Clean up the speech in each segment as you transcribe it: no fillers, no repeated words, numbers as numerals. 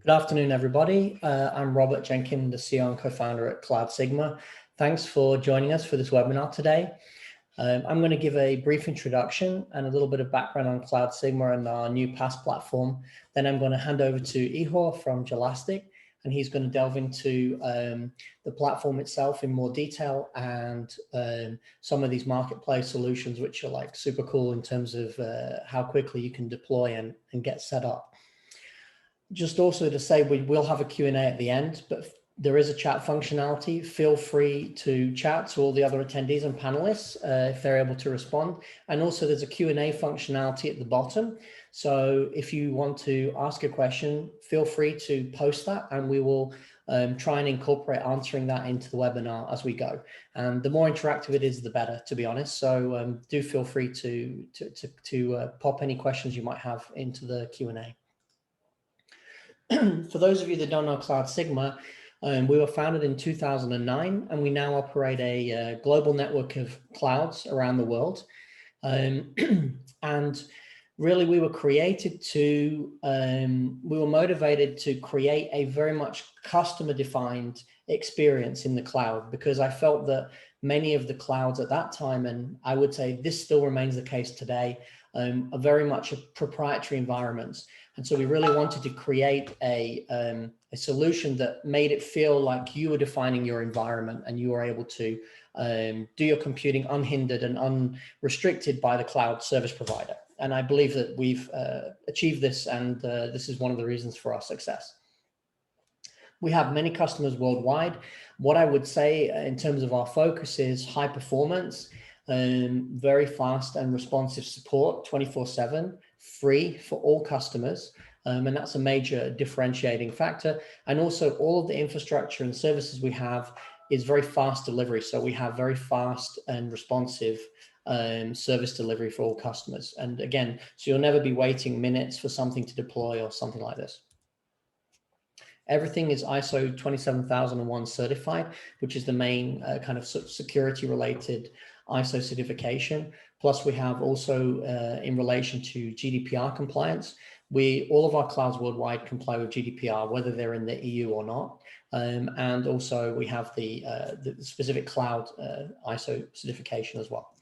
Good afternoon, everybody. I'm Robert Jenkin, the CEO and co-founder at CloudSigma. Thanks for joining us for this webinar today. I'm going to give a brief introduction and a little bit of background on CloudSigma and our new PaaS platform. Then I'm going to hand over to Ihor from Jelastic, and he's going to delve into the platform itself in more detail and some of these marketplace solutions, which are like super cool in terms of how quickly you can deploy and get set up. Just also to say, we will have a Q&A at the end, but there is a chat functionality. Feel free to chat to all the other attendees and panelists if they're able to respond. And also there's a Q&A functionality at the bottom. So if you want to ask a question, feel free to post that and we will try and incorporate answering that into the webinar as we go. And the more interactive it is, the better, to be honest. So do feel free to pop any questions you might have into the Q&A. For those of you that don't know CloudSigma, we were founded in 2009 and we now operate a global network of clouds around the world. And really we were created to, we were motivated to create a very much customer defined experience in the cloud, because I felt that many of the clouds at that time, and I would say this still remains the case today, are very much proprietary environments. And so we really wanted to create a solution that made it feel like you were defining your environment and you were able to do your computing unhindered and unrestricted by the cloud service provider. And I believe that we've achieved this, and this is one of the reasons for our success. We have many customers worldwide. What I would say in terms of our focus is high performance, very fast and responsive support 24/7, free for all customers. And that's a major differentiating factor. And also all of the infrastructure and services we have is very fast delivery. So we have very fast and responsive service delivery for all customers. And again, so you'll never be waiting minutes for something to deploy or something like this. Everything is ISO 27001 certified, which is the main kind of security related ISO certification. Plus we have also in relation to GDPR compliance, all of our clouds worldwide comply with GDPR, whether they're in the EU or not. And also we have the specific cloud ISO certification as well.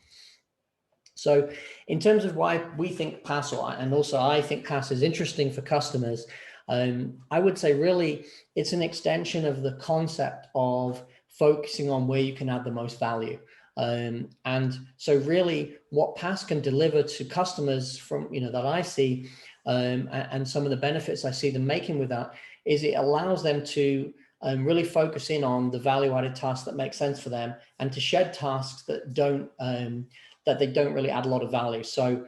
So in terms of why we think PaaS, and also I think PaaS is interesting for customers, I would say really it's an extension of the concept of focusing on where you can add the most value. And so really what PaaS can deliver to customers from, that I see, and some of the benefits I see them making with that is it allows them to really focus in on the value added tasks that make sense for them and to shed tasks that they don't really add a lot of value. So,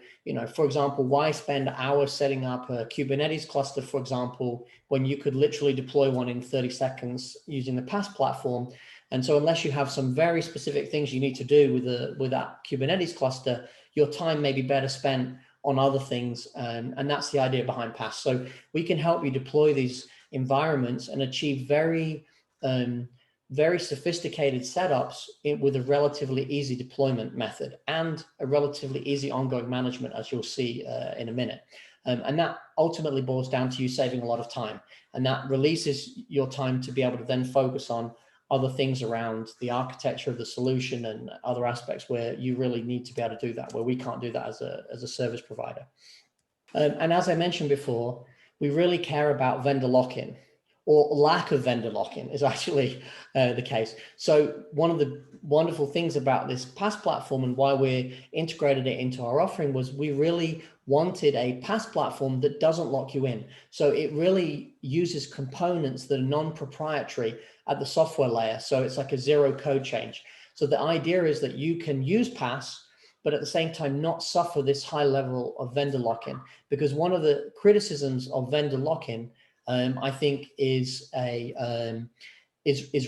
for example, why spend hours setting up a Kubernetes cluster, for example, when you could literally deploy one in 30 seconds using the PaaS platform? And so unless you have some very specific things you need to do with that Kubernetes cluster, your time may be better spent on other things. And that's the idea behind PaaS. So we can help you deploy these environments and achieve very sophisticated setups with a relatively easy deployment method and a relatively easy ongoing management, as you'll see in a minute. And that ultimately boils down to you saving a lot of time. And that releases your time to be able to then focus on other things around the architecture of the solution and other aspects where you really need to be able to do that, where we can't do that as a service provider. And as I mentioned before, we really care about vendor lock-in, or lack of vendor lock-in is actually the case. So one of the wonderful things about this PaaS platform and why we integrated it into our offering was we really wanted a PaaS platform that doesn't lock you in. So it really uses components that are non-proprietary at the software layer. So it's like a zero code change. So the idea is that you can use PaaS, but at the same time not suffer this high level of vendor lock-in, because one of the criticisms of vendor lock-in I think is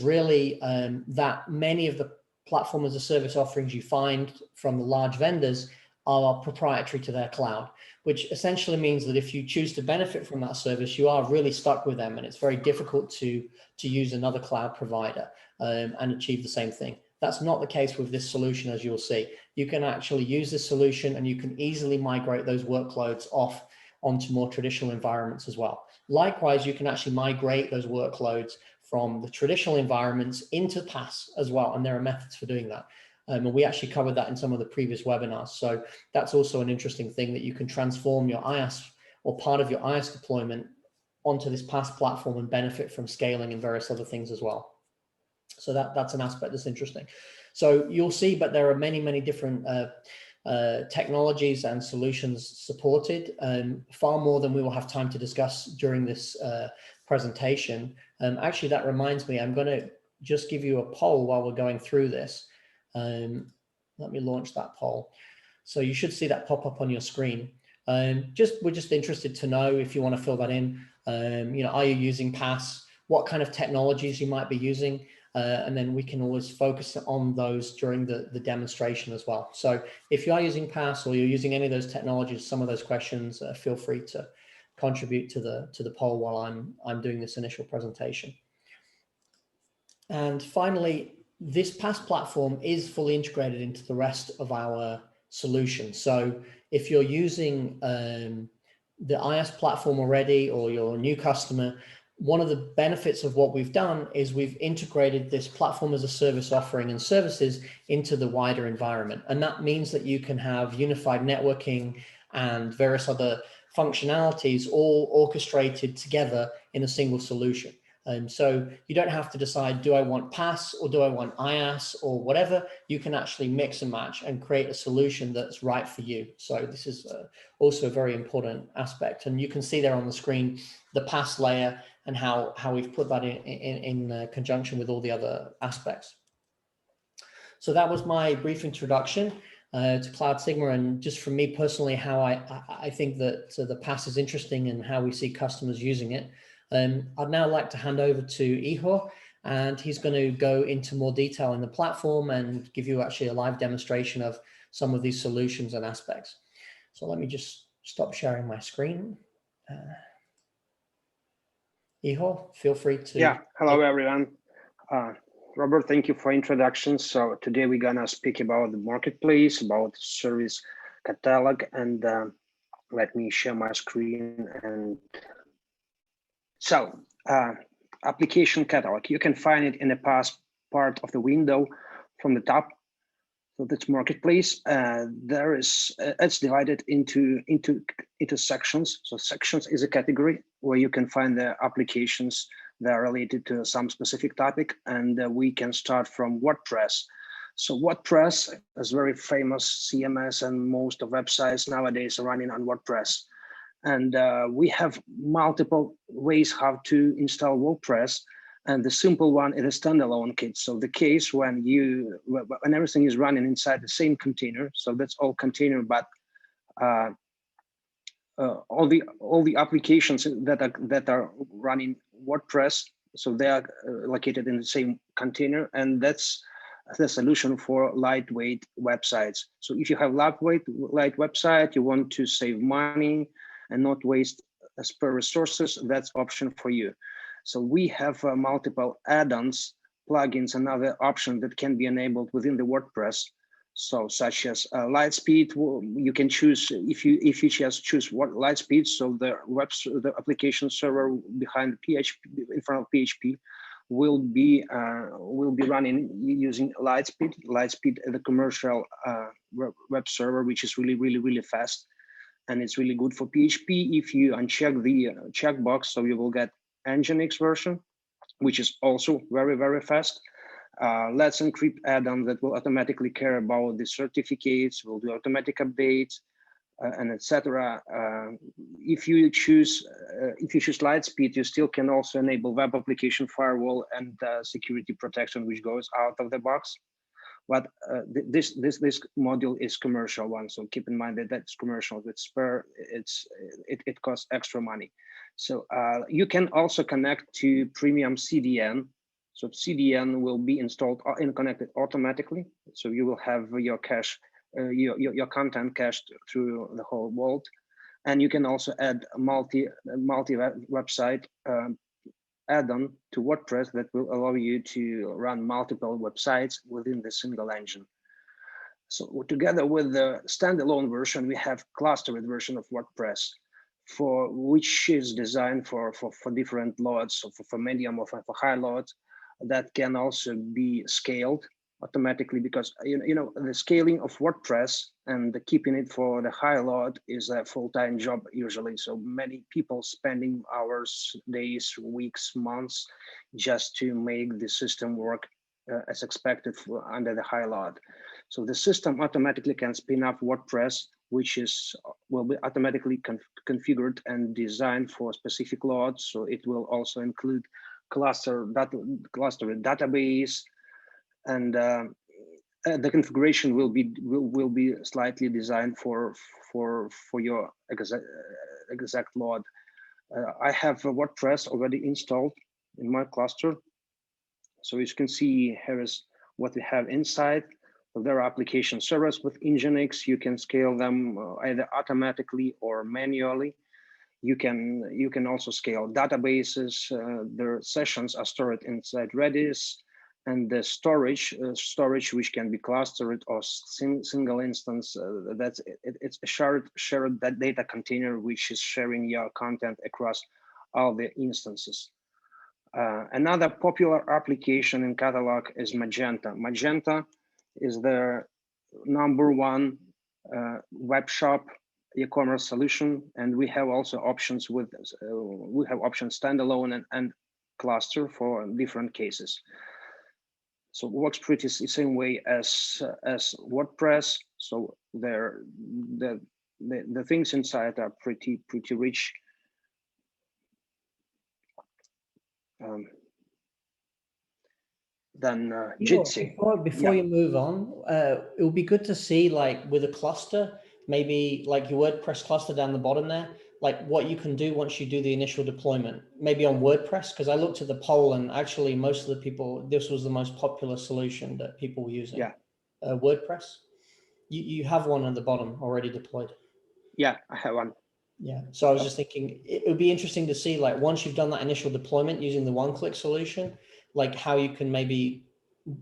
really that many of the platform as a service offerings you find from the large vendors are proprietary to their cloud, which essentially means that if you choose to benefit from that service, you are really stuck with them, and it's very difficult to use another cloud provider and achieve the same thing. That's not the case with this solution, as you'll see. You can actually use this solution and you can easily migrate those workloads off onto more traditional environments as well. Likewise, you can actually migrate those workloads from the traditional environments into PaaS as well, and there are methods for doing that. And we actually covered that in some of the previous webinars. So that's also an interesting thing, that you can transform your IaaS or part of your IaaS deployment onto this PaaS platform and benefit from scaling and various other things as well. So that's an aspect that's interesting. So you'll see, but there are many, many different technologies and solutions supported, far more than we will have time to discuss during this presentation. Actually, that reminds me, I'm going to just give you a poll while we're going through this. Let me launch that poll. So you should see that pop up on your screen. We're just interested to know if you want to fill that in. Are you using PaaS? What kind of technologies you might be using? And then we can always focus on those during the demonstration as well. So if you are using PaaS or you're using any of those technologies, some of those questions, feel free to contribute to the poll while I'm doing this initial presentation. And finally, this PaaS platform is fully integrated into the rest of our solution. So if you're using the IaaS platform already, or you're a new customer, one of the benefits of what we've done is we've integrated this platform as a service offering and services into the wider environment. And that means that you can have unified networking and various other functionalities all orchestrated together in a single solution. So you don't have to decide, do I want PaaS or do I want IaaS or whatever? You can actually mix and match and create a solution that's right for you. So this is also a very important aspect. And you can see there on the screen the PaaS layer and how we've put that in conjunction with all the other aspects. So that was my brief introduction to CloudSigma, and just from me personally, how I think that the PaaS is interesting and how we see customers using it. I'd now like to hand over to Ihor, and he's going to go into more detail in the platform and give you actually a live demonstration of some of these solutions and aspects. So let me just stop sharing my screen. Ihor, feel free to. Yeah, hello everyone. Robert, thank you for introduction. So today we're gonna speak about the marketplace, about service catalog, and let me share my screen. And so application catalog, you can find it in the PaaS part of the window from the top. So that's marketplace. There is it's divided into sections. So sections is a category where you can find the applications that are related to some specific topic, and we can start from WordPress. So WordPress is very famous CMS, and most of websites nowadays are running on WordPress. And we have multiple ways how to install WordPress. And the simple one is a standalone kit. So the case when everything is running inside the same container, so that's all container, but all the applications that are running WordPress, so they are located in the same container, and that's the solution for lightweight websites. So if you have light website, you want to save money and not waste spare resources, that's option for you. So we have multiple add-ons, plugins, and other options that can be enabled within the WordPress. So such as light speed, you can choose if you just choose what light speed. So the application server behind PHP, in front of PHP, will be running using light speed. Light speed is the commercial web server, which is really fast, and it's really good for PHP. If you uncheck the checkbox, so you will get Nginx version, which is also very fast. Let's Encrypt add-on that will automatically care about the certificates, will do automatic updates, and etc. If you choose Lightspeed, you still can also enable web application firewall and security protection, which goes out of the box. But this module is commercial one, so keep in mind that that's commercial. With spare, it costs extra money. So you can also connect to premium CDN. So CDN will be installed and connected automatically. So you will have your cache, your content cached through the whole world. And you can also add a multi website add-on to WordPress that will allow you to run multiple websites within the single engine. So together with the standalone version, we have clustered version of WordPress. for which is designed for different loads, so for medium or for high loads, that can also be scaled automatically, because you know the scaling of WordPress and the keeping it for the high load is a full-time job usually. So many people spending hours, days, weeks, months just to make the system work as expected under the high load. So the system automatically can spin up WordPress, which will be automatically configured and designed for specific loads. So it will also include cluster database, and the configuration will be slightly designed for your exact load. I have WordPress already installed in my cluster. So as you can see, here is what we have inside. So there are application servers with Nginx. You can scale them either automatically or manually. You can also scale databases. Their sessions are stored inside Redis, and the storage which can be clustered or single instance. It's a shared data container which is sharing your content across all the instances. Another popular application in Catalog is Magenta. Magenta is the #1 web shop e-commerce solution, and we have also options with standalone and cluster for different cases. So it works pretty the same way as WordPress. So the things inside are pretty rich. Then Jitsi. Before you move on, it would be good to see, like with a cluster, maybe like your WordPress cluster down the bottom there, like what you can do once you do the initial deployment, maybe on WordPress, because I looked at the poll and actually most of the people, this was the most popular solution that people were using. Yeah. WordPress. You have one at the bottom already deployed. Yeah, I have one. Yeah. So I was just thinking it would be interesting to see, like once you've done that initial deployment using the one-click solution, like how you can maybe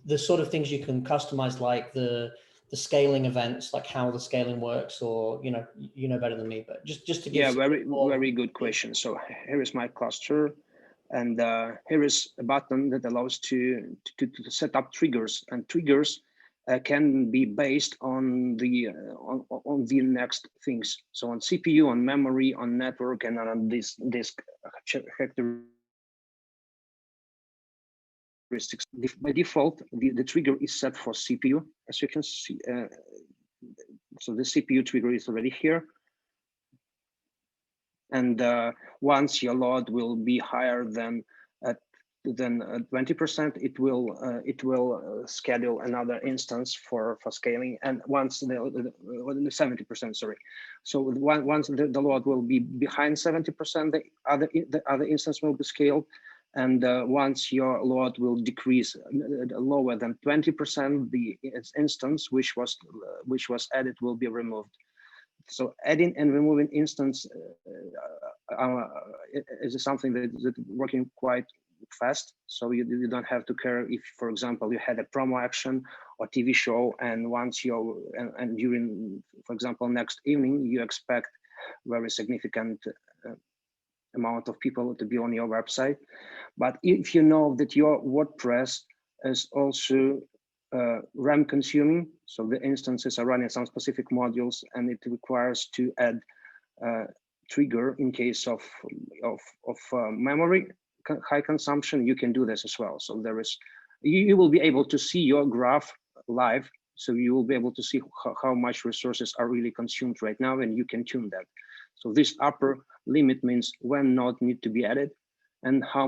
the sort of things you can customize, like the scaling events, like how the scaling works, or you know better than me, but just to give. Yeah, very good question. So here is my cluster, and here is a button that allows to set up triggers, and triggers can be based on the next things. So on CPU, on memory, on network, and on this disk characteristics. By default, the trigger is set for CPU, as you can see. So the CPU trigger is already here. And once your load will be higher than 20%, it will schedule another instance for scaling. And once the 70%, sorry. So once the load will be behind 70%, the other instance will be scaled. And once your load will decrease lower than 20%, the instance which was added will be removed. So adding and removing instance is something that is working quite fast. So you don't have to care if, for example, you had a promo action or TV show, and once and during, for example, next evening, you expect very significant amount of people to be on your website. But if you know that your WordPress is also RAM consuming, so the instances are running some specific modules, and it requires to add trigger in case of memory high consumption, you can do this as well. So you will be able to see your graph live, so you will be able to see how much resources are really consumed right now, and you can tune that. So this upper limit means when nodes need to be added, and how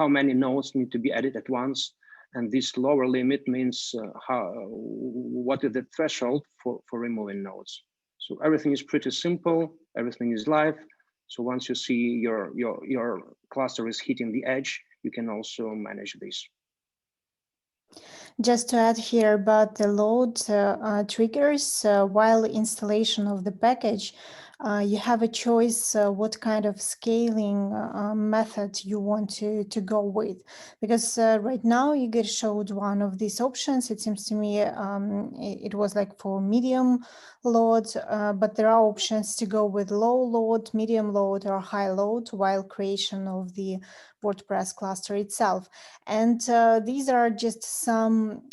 many nodes need to be added at once. And this lower limit means what is the threshold for removing nodes. So everything is pretty simple. Everything is live. So once you see your cluster is hitting the edge, you can also manage this. Just to add here about the load triggers, while installation of the package, you have a choice what kind of scaling method you want to go with. Because right now Igor showed one of these options. It seems to me it was like for medium load, but there are options to go with low load, medium load, or high load while creation of the WordPress cluster itself. And these are just some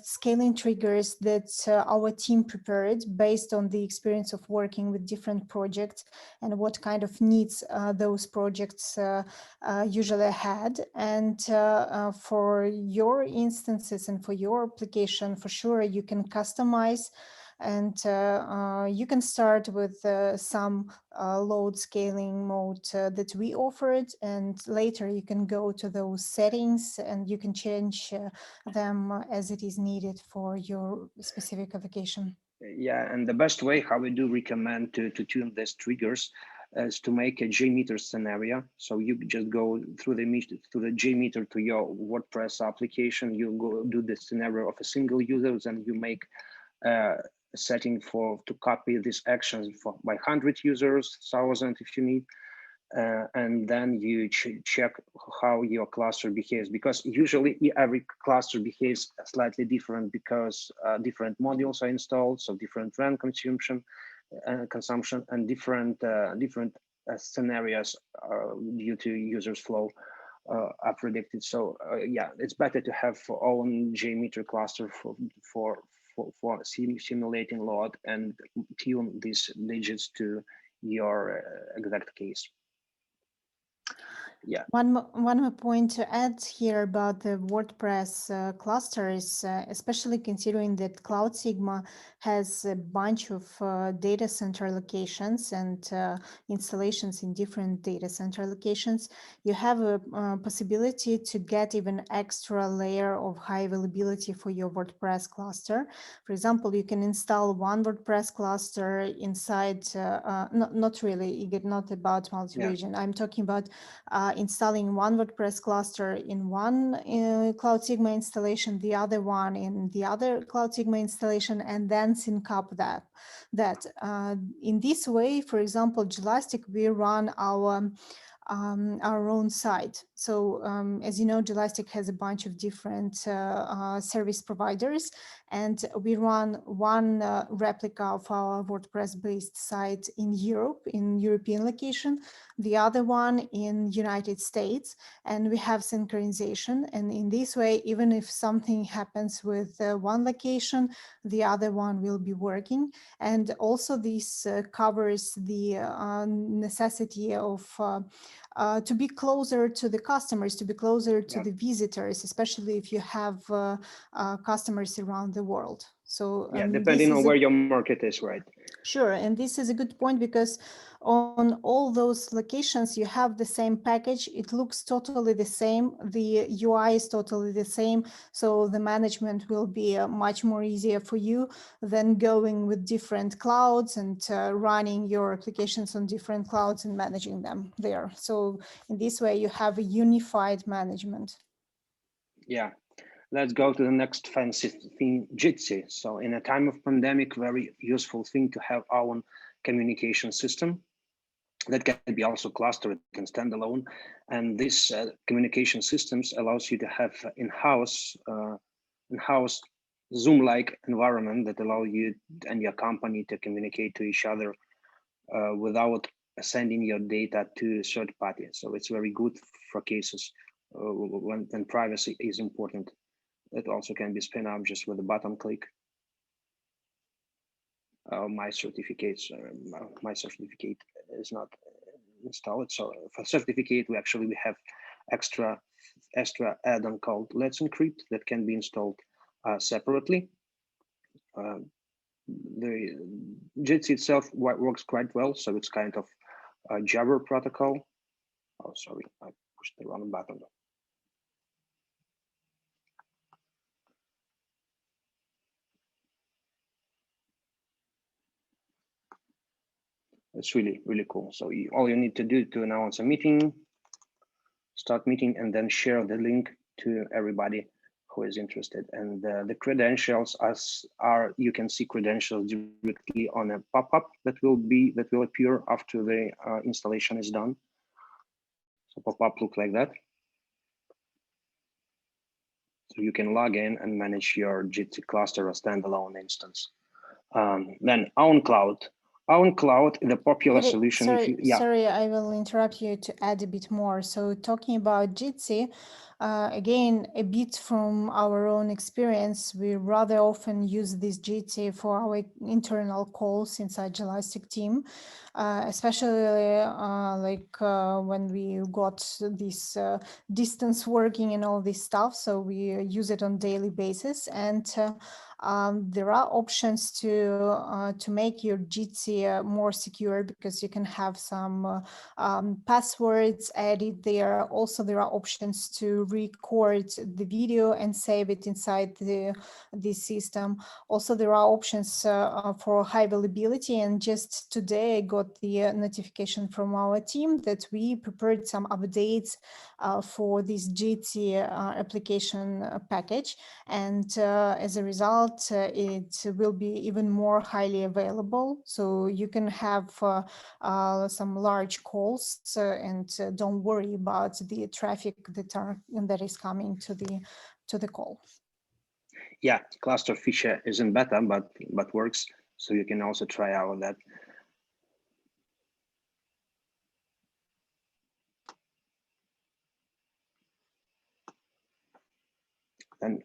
scaling triggers that our team prepared based on the experience of working with different projects and what kind of needs those projects usually had. And for your instances and for your application, for sure, you can customize, and you can start with some load scaling mode that we offered, and later you can go to those settings and you can change them as it is needed for your specific application. Yeah, and the best way how we do recommend to tune these triggers is to make a JMeter scenario. So you just go through the JMeter to your WordPress application. You go do the scenario of a single user, and you make a setting to copy these actions by 100 users, 1,000 if you need. And then you check how your cluster behaves, because usually every cluster behaves slightly different because different modules are installed, so different RAM consumption and different scenarios due to users flow are predicted. So yeah, it's better to have for own JMeter cluster for simulating load and tune these digits to your exact case. Yeah. One more point to add here about the WordPress clusters, especially considering that CloudSigma has a bunch of data center locations and installations in different data center locations. You have a possibility to get even extra layer of high availability for your WordPress cluster. For example, you can install one WordPress cluster inside, not really, not about multi-region. Yeah. I'm talking about installing one WordPress cluster in one CloudSigma installation, the other one in the other CloudSigma installation, and then sync up that. In this way, for example, Jelastic, we run our own site. So as you know, Jelastic has a bunch of different service providers, and we run one replica of our WordPress-based site in Europe, in European location, the other one in United States, and we have synchronization. And in this way, even if something happens with one location, the other one will be working. And also this covers the necessity of to be closer to the customers, to be closer to the visitors, especially if you have customers around the world. So yeah, depending on where your market is, right? Sure, and this is a good point, because on all those locations you have the same package. It looks totally the same. The UI is totally the same. So the management will be much more easier for you than going with different clouds and running your applications on different clouds and managing them there. So in this way, you have a unified management. Yeah. Let's go to the next fancy thing, Jitsi. So in a time of pandemic, very useful thing to have our own communication system that can be also clustered and standalone. And this communication systems allows you to have in-house Zoom-like environment that allow you and your company to communicate to each other without sending your data to third party. So it's very good for cases when privacy is important. It also can be spin up just with a button click. My certificate is not installed. So for certificate, we have extra add-on called Let's Encrypt that can be installed separately. The Jitsi itself works quite well. So it's kind of a Java protocol. Oh, sorry, I pushed the wrong button. It's really, really cool. So all you need to do to announce a meeting, start meeting, and then share the link to everybody who is interested. And the credentials you can see credentials directly on a pop-up that will appear after the installation is done. So pop-up look like that. So you can log in and manage your Jitsi cluster or standalone instance Then OwnCloud. OwnCloud is a popular solution. Sorry, I will interrupt you to add a bit more. So talking about Jitsi, again, a bit from our own experience, we rather often use this Jitsi for our internal calls inside Jelastic team, especially when we got this distance working and all this stuff. So we use it on daily basis, and there are options to make your Jitsi more secure, because you can have some passwords added there. Also, there are options to record the video and save it inside the system. Also, there are options for high availability. And just today I got the notification from our team that we prepared some updates for this Jitsi application package. And as a result, it will be even more highly available. So you can have some large calls and don't worry about the traffic that is coming to the call. Yeah, cluster feature isn't beta, but works. So you can also try out that. And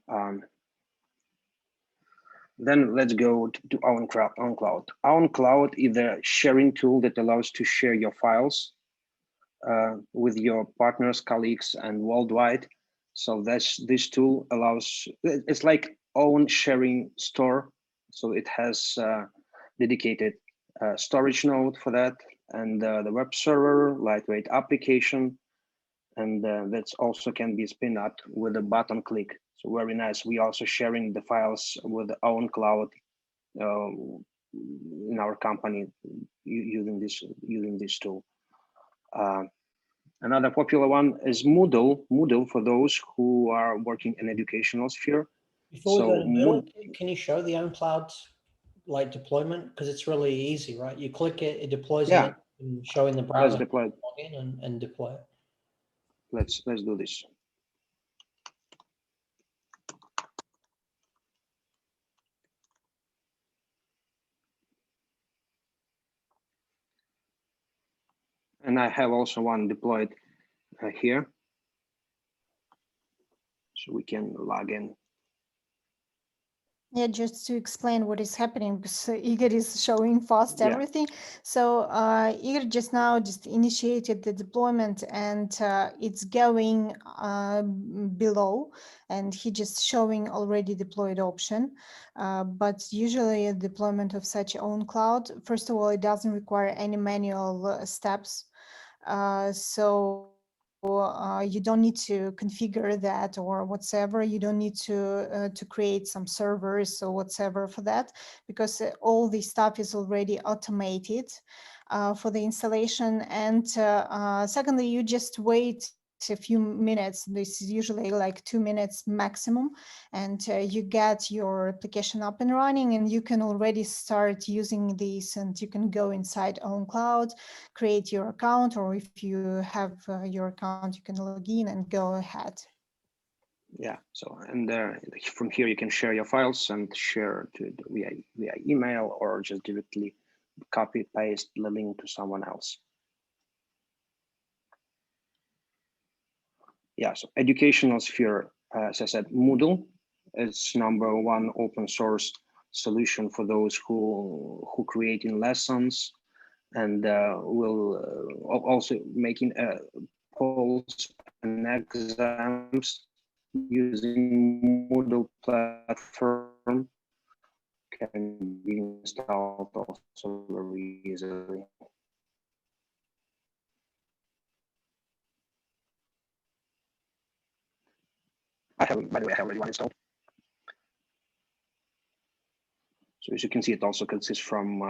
then let's go to OwnCloud. OwnCloud is a sharing tool that allows to share your files with your partners, colleagues, and worldwide. So this tool allows, it's like own sharing store. So it has dedicated storage node for that, and the web server, lightweight application, and that also can be spin up with a button click. So very nice. We also sharing the files with the OwnCloud in our company using this tool. Another popular one is Moodle. Moodle for those who are working in educational sphere. Before we go to Moodle, can you show the OwnCloud like deployment? Because it's really easy, right? You click it, it deploys it, and show in the browser. Let's deploy it. Log in and deploy it. Let's do this. And I have also one deployed here, so we can log in. Yeah, just to explain what is happening, because Igor is showing fast everything. So Igor just initiated the deployment, and it's going below, and he just showing already deployed option. But usually a deployment of such OwnCloud, first of all, it doesn't require any manual steps. You don't need to configure that or whatsoever. You don't need to create some servers or whatsoever for that, because all this stuff is already automated for the installation. And secondly, you just wait a few minutes. This is usually like 2 minutes maximum, and you get your application up and running, and you can already start using this, and you can go inside OwnCloud, create your account, or if you have your account, you can log in and go ahead. Yeah, so and from here you can share your files and share via email, or just directly copy paste the link to someone else. Yeah, so educational sphere, as I said, Moodle is #1 open source solution for those who creating lessons, and will also making polls and exams using Moodle platform. Can be installed also very easily. By the way, I have already one installed. So as you can see, it also consists from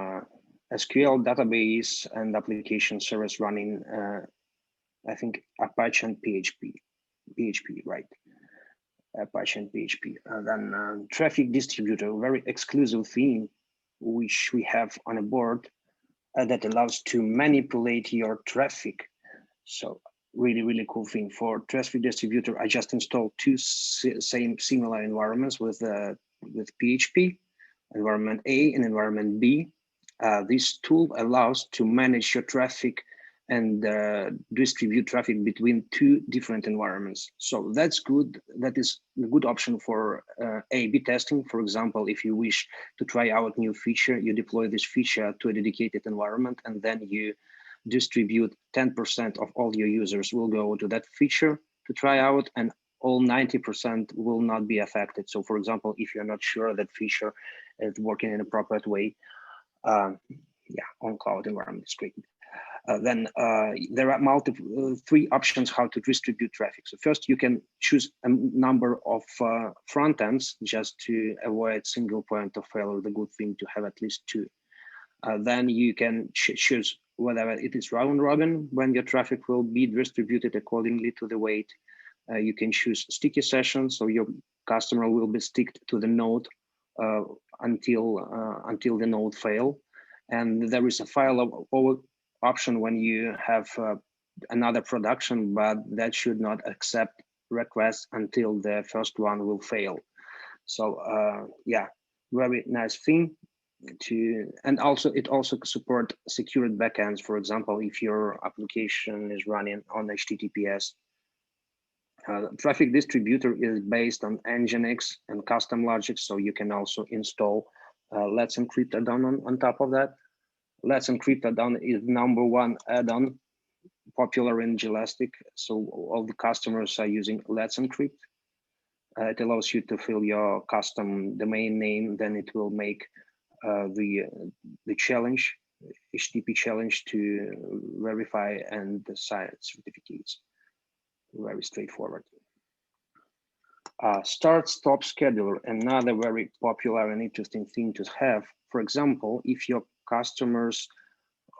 SQL database and application service running, I think Apache and PHP, right? Apache and PHP. And then traffic distributor, very exclusive theme, which we have on a board that allows to manipulate your traffic. So really cool thing for traffic distributor. I just installed two similar environments with PHP. environment A and environment B. This tool allows to manage your traffic and distribute traffic between two different environments. So that's good. That is a good option for A/B testing. For example, if you wish to try out new feature, you deploy this feature to a dedicated environment, and then you distribute 10% of all your users will go to that feature to try out, and all 90% will not be affected. So for example, if you're not sure that feature is working in a proper way, OwnCloud environment is great. Then there are three options how to distribute traffic. So first, you can choose a number of front ends just to avoid single point of failure. The good thing to have at least two. Then you can choose whether it is round robin when your traffic will be distributed accordingly to the weight. You can choose sticky sessions, so your customer will be sticked to the node until the node fail. And there is a file option when you have another production, but that should not accept requests until the first one will fail. So very nice thing and also it also support secured backends. For example, if your application is running on HTTPS, traffic distributor is based on Nginx and custom logic, so you can also install Let's Encrypt add-on on top of that. Let's Encrypt add-on is #1 add-on popular in Jelastic, so all the customers are using Let's Encrypt. It allows you to fill your custom domain name, then it will make the challenge, HTTP challenge to verify and sign certificates. Very straightforward. Start-stop scheduler, another very popular and interesting thing to have. For example, if your customers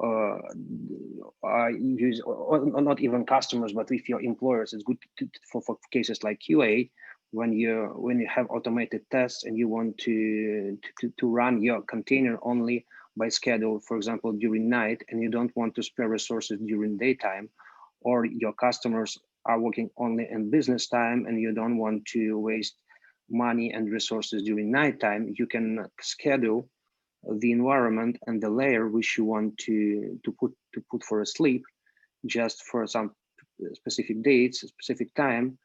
are use, or not even customers, but if your employers, it's good for cases like QA, when you have automated tests and you want to run your container only by schedule, for example, during night, and you don't want to spare resources during daytime, or your customers are working only in business time and you don't want to waste money and resources during nighttime, you can schedule the environment and the layer which you want to put for a sleep just for some specific dates, specific time.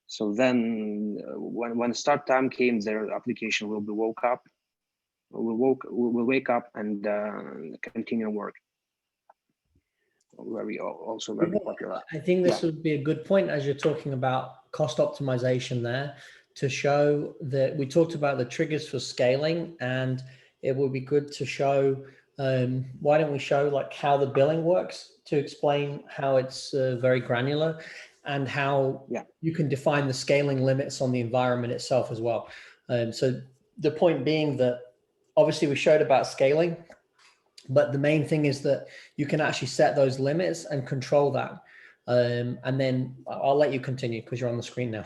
So then when start time came, their application will be will wake up and continue work. Also very popular. I think this would be a good point as you're talking about cost optimization there, to show that we talked about the triggers for scaling, and it would be good to show, why don't we show like how the billing works to explain how it's very granular and how you can define the scaling limits on the environment itself as well. So the point being that obviously we showed about scaling, but the main thing is that you can actually set those limits and control that. And then I'll let you continue because you're on the screen now.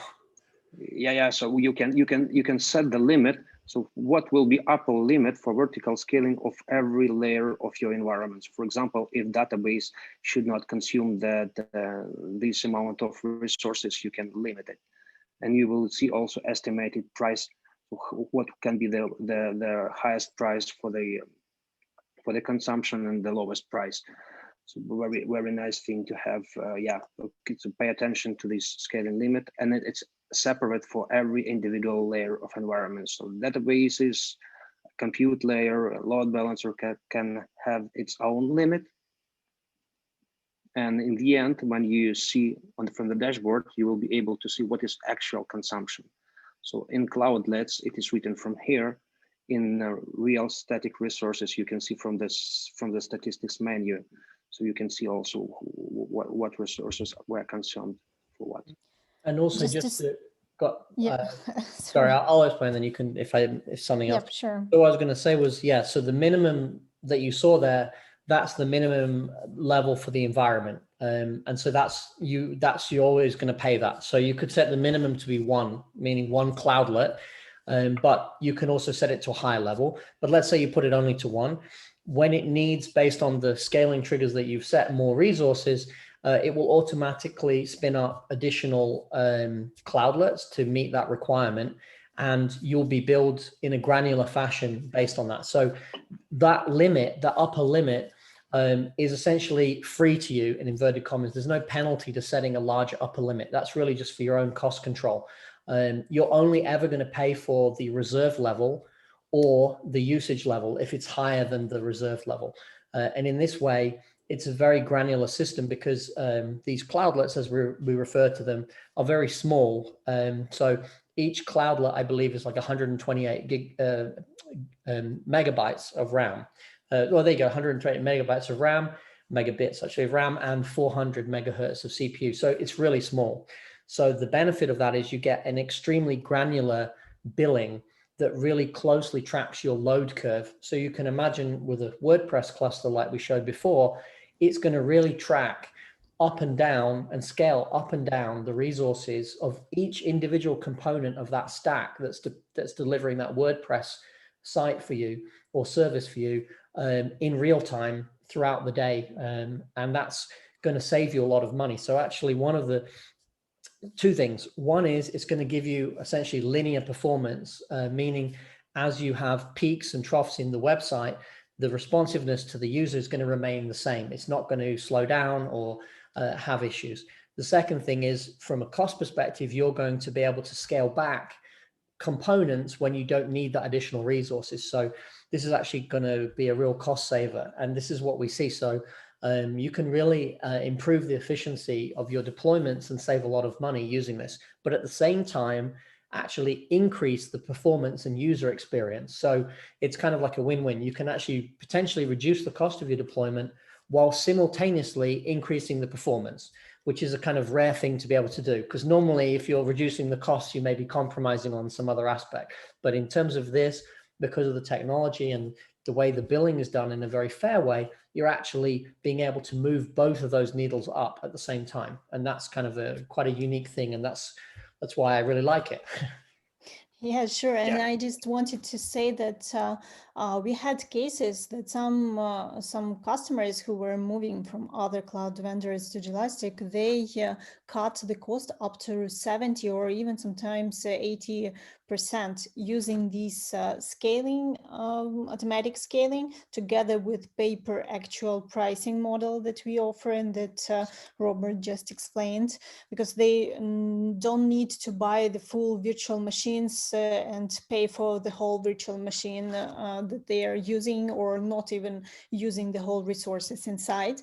Yeah. So you can set the limit. So what will be upper limit for vertical scaling of every layer of your environments? For example, if database should not consume this amount of resources, you can limit it. And you will see also estimated price, what can be the highest price for the consumption and the lowest price. So very nice thing to have. So pay attention to this scaling limit, and it's separate for every individual layer of environment. So databases, compute layer, load balancer can have its own limit. And in the end, when you see from the dashboard, you will be able to see what is actual consumption. So in Cloudlets, it is written from here. In real static resources, you can see from the statistics menu. So you can see also what resources were consumed for what. And also sorry, I'll explain, then you can, if something else. Yep, sure. So what I was going to say was, so the minimum that you saw there, that's the minimum level for the environment. And so you're always going to pay that. So you could set the minimum to be 1, meaning 1 cloudlet, but you can also set it to a higher level. But let's say you put it only to 1. When it needs, based on the scaling triggers that you've set, more resources, it will automatically spin up additional cloudlets to meet that requirement. and you'll be billed in a granular fashion based on that. So that limit, the upper limit, is essentially free to you, in inverted commas. There's no penalty to setting a larger upper limit. That's really just for your own cost control. You're only ever going to pay for the reserve level or the usage level if it's higher than the reserve level. And in this way, it's a very granular system because these cloudlets, as we refer to them, are very small. So each cloudlet, I believe, is like 128 megabytes of RAM. Well, there you go, 120 megabytes of RAM, megabits actually of RAM, and 400 megahertz of CPU. So it's really small. So the benefit of that is you get an extremely granular billing that really closely tracks your load curve. So you can imagine with a WordPress cluster like we showed before, it's going to really track up and down and scale up and down the resources of each individual component of that stack that's delivering that WordPress site for you or service for you in real time throughout the day. And that's going to save you a lot of money. So actually one of the two things, one is it's going to give you essentially linear performance, meaning as you have peaks and troughs in the website, the responsiveness to the user is going to remain the same. It's not going to slow down or have issues. The second thing is, from a cost perspective, you're going to be able to scale back components when you don't need that additional resources. So this is actually going to be a real cost saver. And this is what we see. So you can really improve the efficiency of your deployments and save a lot of money using this, but at the same time, actually increase the performance and user experience. So it's kind of like a win-win. You can actually potentially reduce the cost of your deployment while simultaneously increasing the performance, which is a kind of rare thing to be able to do, because normally if you're reducing the costs, you may be compromising on some other aspect. But in terms of this, because of the technology and the way the billing is done in a very fair way, you're actually being able to move both of those needles up at the same time. And that's kind of quite a unique thing. And that's why I really like it. Yeah, sure. And I just wanted to say that we had cases that some customers who were moving from other cloud vendors to Jelastic, they cut the cost up to 70 or even sometimes 80% using this scaling, automatic scaling, together with pay-per actual pricing model that we offer and that Robert just explained, because they don't need to buy the full virtual machines and pay for the whole virtual machine that they are using, or not even using the whole resources inside.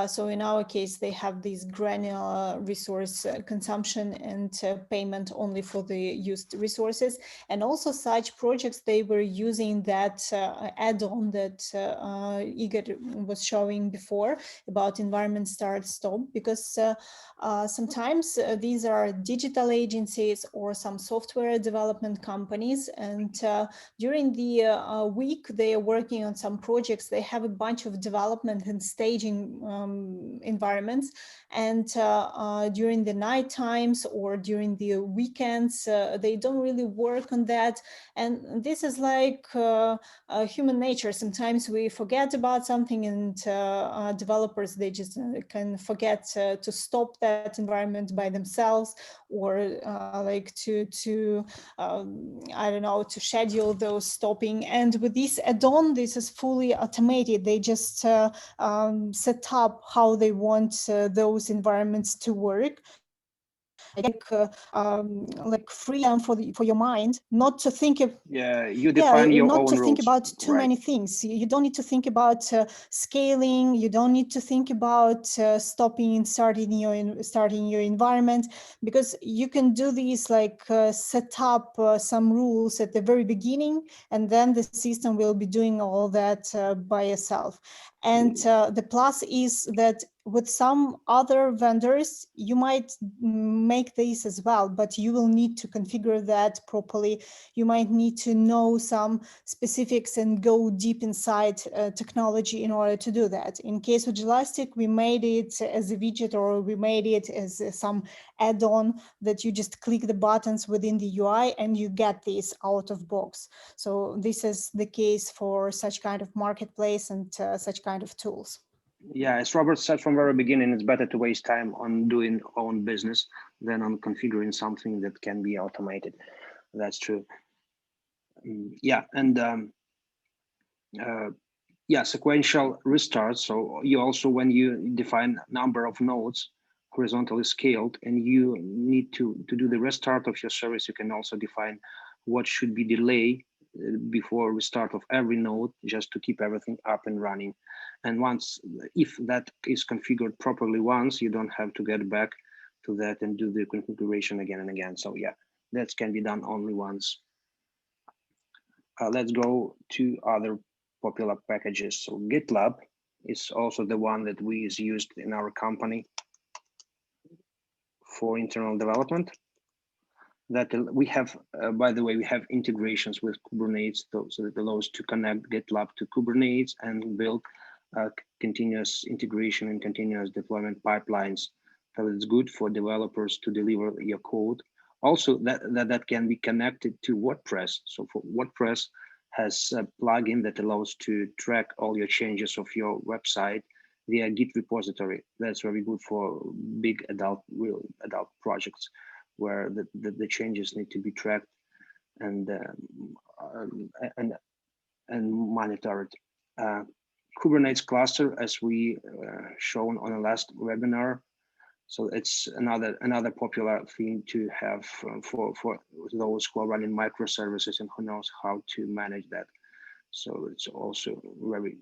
So in our case, they have this granular resource consumption and payment only for the used resources. And also such projects, they were using that add-on that Ihor was showing before about environment start stop, because sometimes these are digital agencies or some software development companies, and during the week they are working on some projects. They have a bunch of development and staging environments, and during the night times or during the weekends they don't really work on that. And this is like human nature. Sometimes we forget about something, and developers, they just can forget to stop that environment by themselves, or like to I don't know, to schedule those stopping. And with this add-on, this is fully automated. They just set up how they want those environments to work. Like freedom for your mind, not to think of you define your not own to think rules, about too many things. You don't need to think about scaling. You don't need to think about stopping and starting your environment, because you can do these like set up some rules at the very beginning, and then the system will be doing all that by itself. And the plus is that with some other vendors, you might make this as well, but you will need to configure that properly. You might need to know some specifics and go deep inside technology in order to do that. In case of Jelastic, we made it as a widget, or we made it as some add-on that you just click the buttons within the UI and you get this out of box. So this is the case for such kind of marketplace and such kind of tools. Yeah, as Robert said from the very beginning, it's better to waste time on doing own business than on configuring something that can be automated. That's true. Yeah, and yeah, sequential restarts. So you also, when you define number of nodes horizontally scaled and you need to do the restart of your service, you can also define what should be delay before restart of every node, just to keep everything up and running. And once, if that is configured properly once, you don't have to get back to that and do the configuration again and again. So yeah, that can be done only once. Let's go to other popular packages. So Gitlab is also the one that we is used in our company for internal development. That we have, by the way, we have integrations with Kubernetes, so that allows to connect Gitlab to Kubernetes and build continuous integration and continuous deployment pipelines. So it's good for developers to deliver your code. Also, that can be connected to WordPress. So for WordPress has a plugin that allows to track all your changes of your website via Git repository. That's very good for big real adult projects where the changes need to be tracked and monitored. Kubernetes cluster, as we shown on the last webinar. So it's another popular thing to have for those who are running microservices and who knows how to manage that. So it's also very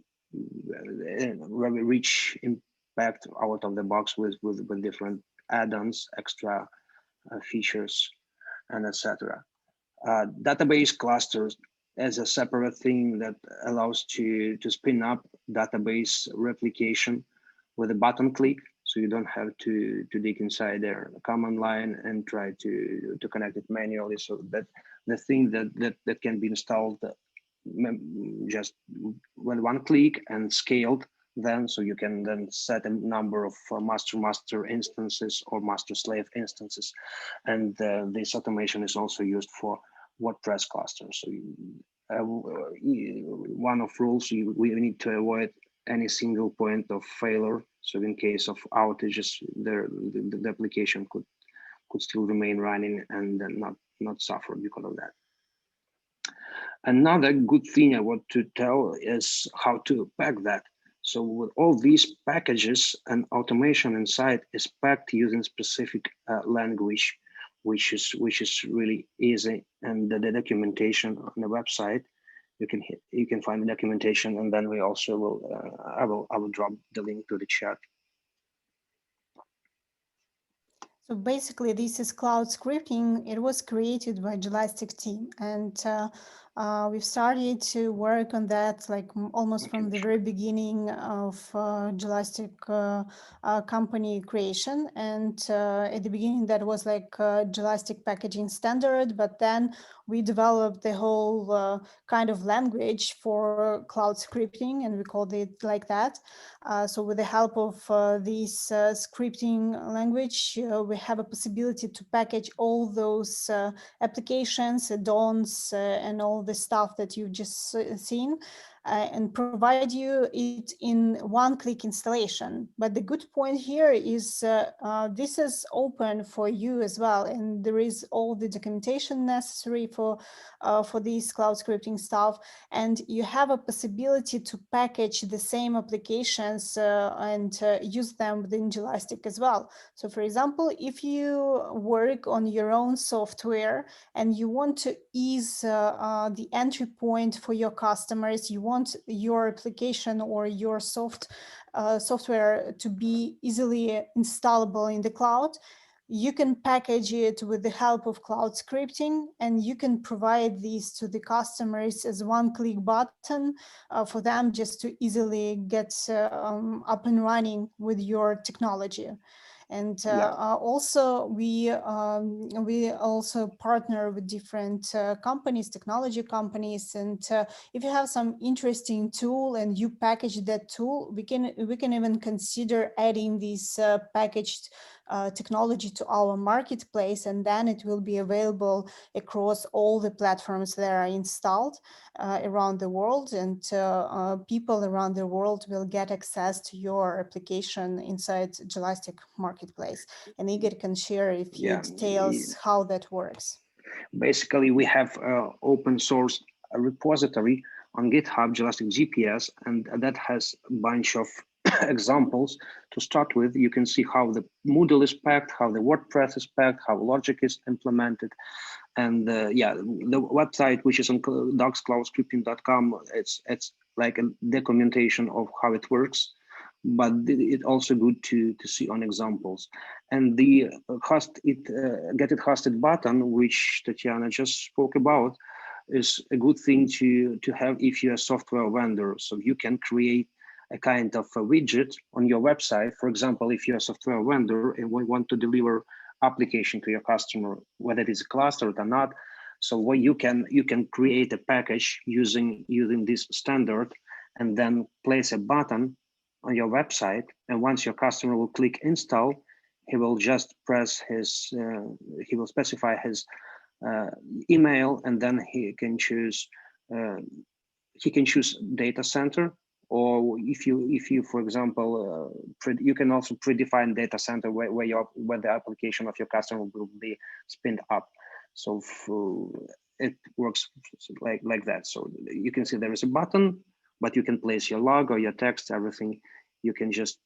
rich impact out of the box with different add-ons, extra features, and etc. Database clusters as a separate thing that allows to spin up database replication with a button click. So you don't have to dig inside their command line and try to connect it manually. So that the thing that can be installed just with one click and scaled then, so you can then set a number of master instances or master slave instances. And this automation is also used for WordPress clusters. So one of rules, we need to avoid any single point of failure. So in case of outages, the application could still remain running and then not suffer because of that. Another good thing I want to tell is how to pack that. So with all these packages and automation inside is packed using specific language, which is really easy. And the documentation on the website, you can find the documentation, and then we also will I will drop the link to the chat. So basically, this is cloud scripting. It was created by Jelastic team, and we've started to work on that like almost from the very beginning of Jelastic company creation. And at the beginning, that was like Jelastic packaging standard, but then we developed the whole kind of language for cloud scripting, and we called it like that. So with the help of this scripting language, we have a possibility to package all those applications, add-ons, and all the stuff that you've just seen, and provide you it in one-click installation. But the good point here is this is open for you as well, and there is all the documentation necessary for this cloud scripting stuff, and you have a possibility to package the same applications and use them within Jelastic as well. So for example, if you work on your own software and you want to ease the entry point for your customers, you want your application or your software to be easily installable in the cloud, you can package it with the help of cloud scripting, and you can provide these to the customers as one-click button for them just to easily get up and running with your technology. And also we also partner with different companies, technology companies, and if you have some interesting tool and you package that tool, we can even consider adding this packaged technology to our marketplace, and then it will be available across all the platforms that are installed around the world, and people around the world will get access to your application inside Jelastic marketplace. And Igor can share a few details how that works. Basically, we have open source repository on GitHub, Jelastic GPS, and that has a bunch of examples. To start with, you can see how the Moodle is packed, how the WordPress is packed, how logic is implemented. And yeah, the website, which is on docscloudscripting.com, it's like a documentation of how it works, but it's also good to see on examples. And the get it hosted button, which Tatiana just spoke about, is a good thing to have if you're a software vendor. So you can create a kind of a widget on your website. For example, if you're a software vendor and we want to deliver application to your customer, whether it is clustered or not, so what you can create a package using this standard, and then place a button on your website. And once your customer will click install, he will just press his he will specify his email, and then he can choose data center, or if you for example you can also predefine data center where the application of your customer will be spinned up. So it works like that. So you can see there is a button, but you can place your logo, your text, everything. You can just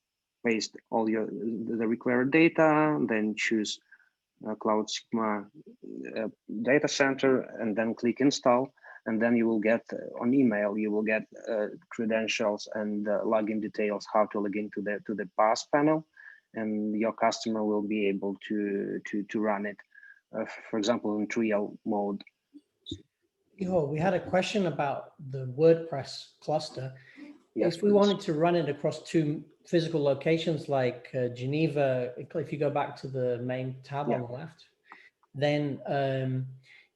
paste all the required data, then choose CloudSigma data center, and then click install. And then you will get on email, you will get credentials and login details, how to log into the PaaS panel, and your customer will be able to run it, for example, in trial mode. Ihor, we had a question about the WordPress cluster. Yes, if we wanted to run it across 2 physical locations like Geneva, if you go back to the main tab on the left, then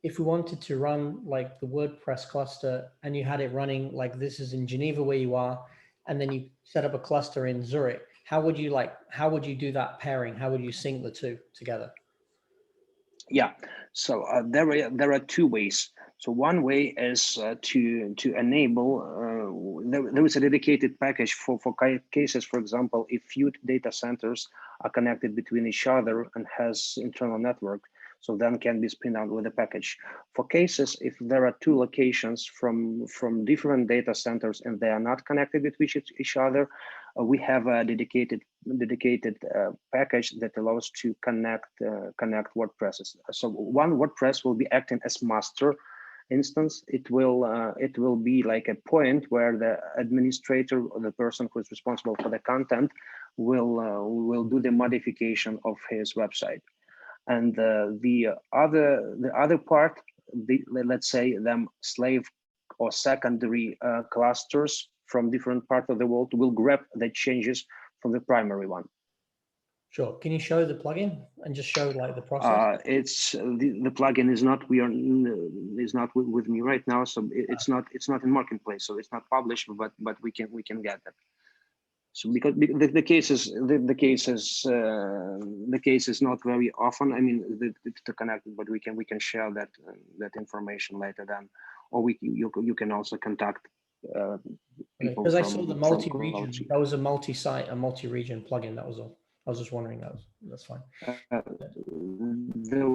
if we wanted to run like the WordPress cluster and you had it running like this is in Geneva where you are, and then you set up a cluster in Zurich, how would you do that pairing? How would you sync the 2 together? Yeah, so there are 2 ways. So one way is to enable, there is a dedicated package for cases, for example, if few data centers are connected between each other and has internal network, so then can be spinned out with a package. For cases, if there are 2 locations from different data centers and they are not connected with each other, we have a dedicated package that allows to connect WordPresses. So one WordPress will be acting as master instance. It will be like a point where the administrator or the person who is responsible for the content will do the modification of his website. And the other part, let's say them slave or secondary clusters from different parts of the world will grab the changes from the primary one. Sure. Can you show the plugin and just show like the process? It's the plugin is not with me right now, so it's not in marketplace, so it's not published, but we can get that. So because the case is not very often. I mean, to connect, but we can share that information later then, or you can also contact people. Because I saw the multi-region. That was a multi-site, a multi-region plugin. That was all. I was just wondering. That's fine. The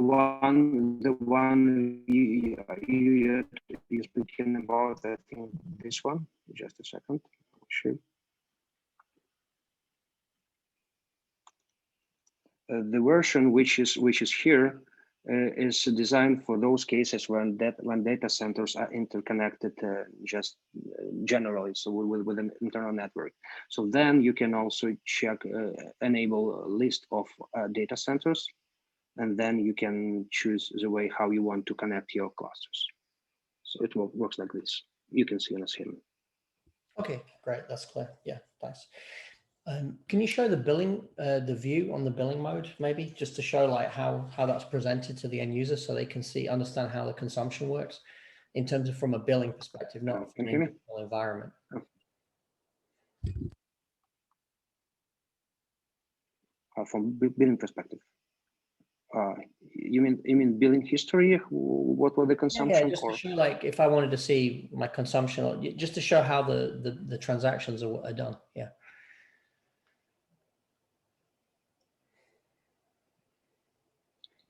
one you're speaking about, I think this one. Just a second. Sure. The version which is here is designed for those cases when data centers are interconnected just generally, so with an internal network. So then you can also check enable a list of data centers, and then you can choose the way how you want to connect your clusters. So it works like this. You can see on the scheme. Okay, great. That's clear. Yeah, thanks. Can you show the billing, the view on the billing mode, maybe just to show like how that's presented to the end user so they can understand how the consumption works in terms of from a billing perspective, not from an individual environment. From billing perspective. You mean billing history? What were the consumption? Yeah, just to show like if I wanted to see my consumption, just to show how the transactions are done. Yeah.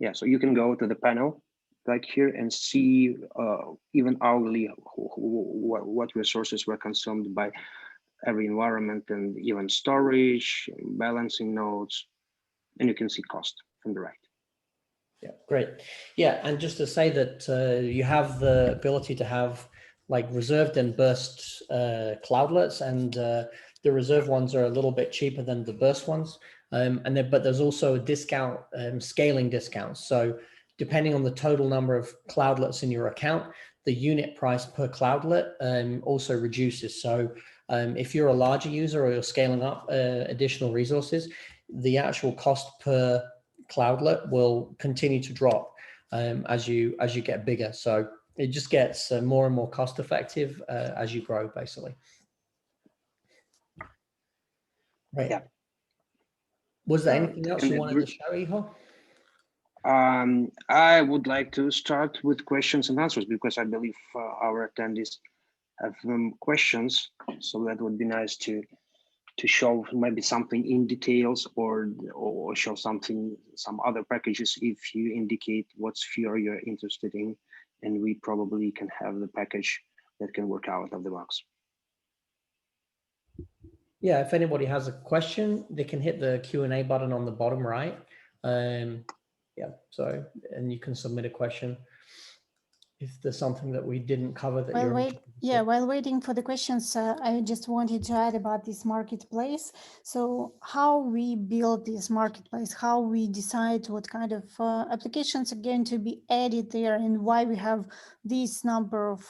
Yeah, so you can go to the panel like here and see even hourly what resources were consumed by every environment, and even storage, balancing nodes, and you can see cost from the right. Yeah, great. Yeah, and just to say that you have the ability to have like reserved and burst cloudlets, and the reserved ones are a little bit cheaper than the burst ones. But there's also a discount, scaling discounts. So depending on the total number of cloudlets in your account, the unit price per cloudlet also reduces. So if you're a larger user or you're scaling up additional resources, the actual cost per cloudlet will continue to drop as you get bigger. So it just gets more and more cost effective as you grow, basically. Right. Yeah. Was there anything else you wanted to show, Ihor? I would like to start with questions and answers, because I believe our attendees have questions. So that would be nice to show maybe something in details, or show some other packages if you indicate what sphere you're interested in, and we probably can have the package that can work out of the box. Yeah, if anybody has a question, they can hit the Q&A button on the bottom right. Yeah, so, and you can submit a question if there's something that we didn't cover that you're interested in. While waiting for the questions, I just wanted to add about this marketplace. So how we build this marketplace, how we decide what kind of applications are going to be added there, and why we have this number of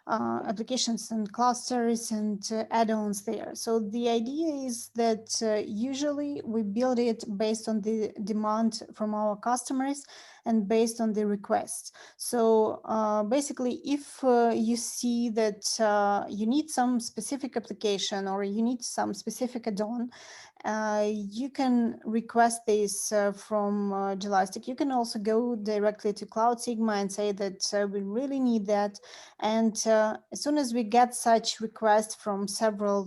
applications and clusters and add-ons there. So the idea is that usually we build it based on the demand from our customers and based on the requests. So basically, if you see that you need some specific application or you need some specific add-on, you can request this from Jelastic. You can also go directly to CloudSigma and say that we really need that. And as soon as we get such requests from several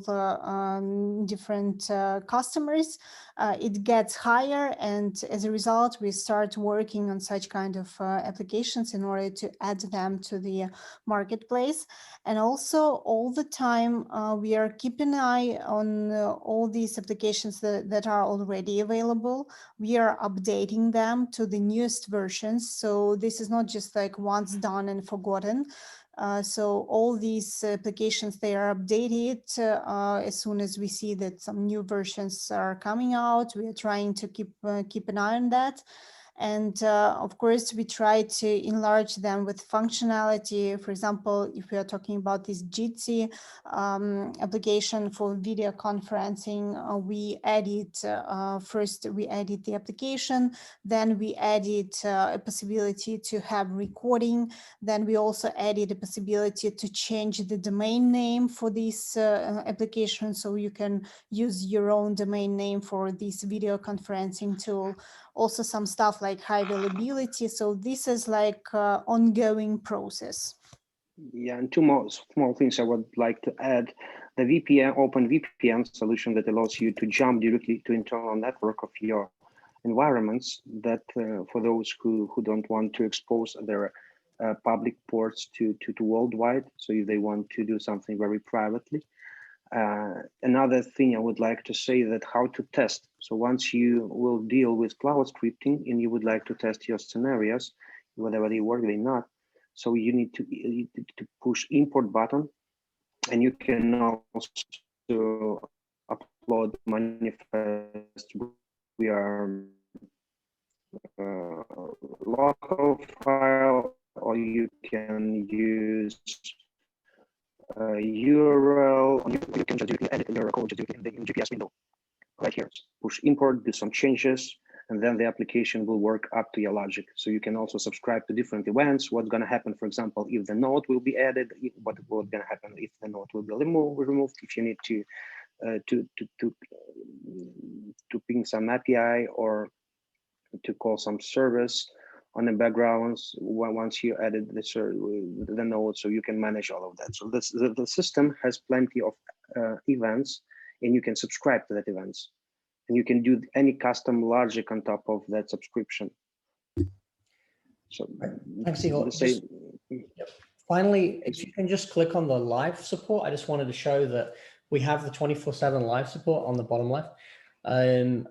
different customers, it gets higher, and as a result, we start working on such kind of applications in order to add them to the marketplace. And also, all the time, we are keeping an eye on all these applications that are already available. We are updating them to the newest versions. So this is not just like once done and forgotten. So all these applications, they are updated as soon as we see that some new versions are coming out. We are trying to keep an eye on that. And of course, we try to enlarge them with functionality. For example, if we are talking about this Jitsi application for video conferencing, we added first we added the application, then we added a possibility to have recording. Then we also added a possibility to change the domain name for this application, so you can use your own domain name for this video conferencing tool. Also some stuff like high availability. So this is like ongoing process. Yeah, and two more small things I would like to add. The VPN, open VPN solution that allows you to jump directly to internal network of your environments, that for those who don't want to expose their public ports to worldwide. So if they want to do something very privately. Another thing I would like to say that how to test. So once you will deal with cloud scripting and you would like to test your scenarios, whether they work or not, so you need to push import button, and you can also upload manifest via local file, or you can use URL, or you can just edit your code in the GPS window right here. Push import, do some changes, and then the application will work up to your logic. So you can also subscribe to different events. What's going to happen, for example, if the node will be added, what's going to happen if the node will be removed, if you need to ping some API or to call some service on the backgrounds once you added the node, so you can manage all of that. So the system has plenty of events, and you can subscribe to that events, and you can do any custom logic on top of that subscription. So Thanks, Ihor. the same. Yep. Finally, if you can just click on the live support, I just wanted to show that we have the 24/7 live support on the bottom left, and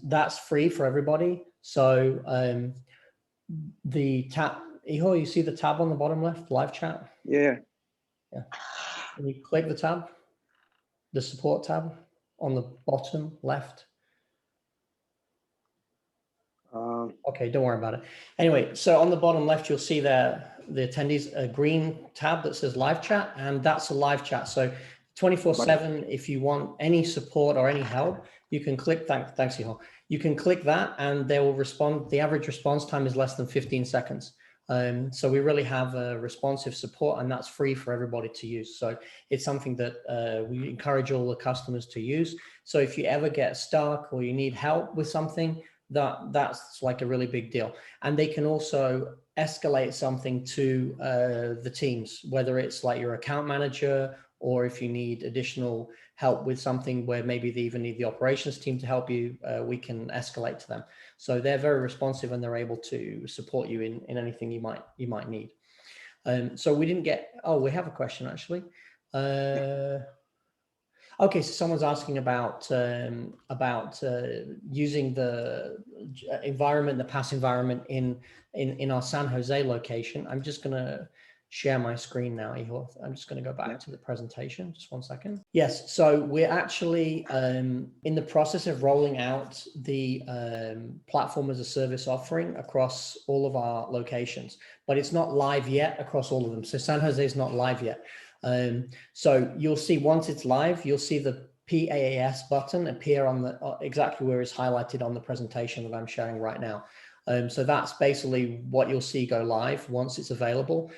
that's free for everybody. So the tab, Ihor, you see the tab on the bottom left, live chat? Yeah. Yeah. Can you click the tab, the support tab on the bottom left? Okay, don't worry about it. Anyway, so on the bottom left, you'll see there the attendees, a green tab that says live chat, and that's a live chat. So 24/7, if you want any support or any help, you can click that. Thanks, Ihor. You can click that and they will respond. The average response time is less than 15 seconds. So we really have a responsive support, and that's free for everybody to use. So it's something that we encourage all the customers to use. So if you ever get stuck or you need help with something, that's like a really big deal. And they can also escalate something to the teams, whether it's like your account manager, or if you need additional help with something where maybe they even need the operations team to help you, we can escalate to them. So they're very responsive, and they're able to support you in anything you might need. So we didn't get, oh, we have a question actually. Okay, so someone's asking about using the environment, the PaaS environment in our San Jose location. I'm just going to share my screen now, Ihor. I'm just going to go back to the presentation. Just one second. Yes, so we're actually in the process of rolling out the platform as a service offering across all of our locations, but it's not live yet across all of them. So San Jose is not live yet. So you'll see once it's live, you'll see the PaaS button appear on the exactly where it's highlighted on the presentation that I'm sharing right now. So that's basically what you'll see go live once it's available.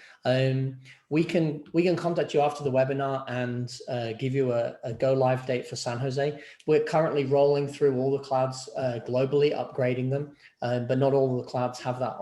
We can contact you after the webinar and give you a go live date for San Jose. We're currently rolling through all the clouds globally, upgrading them, but not all of the clouds have that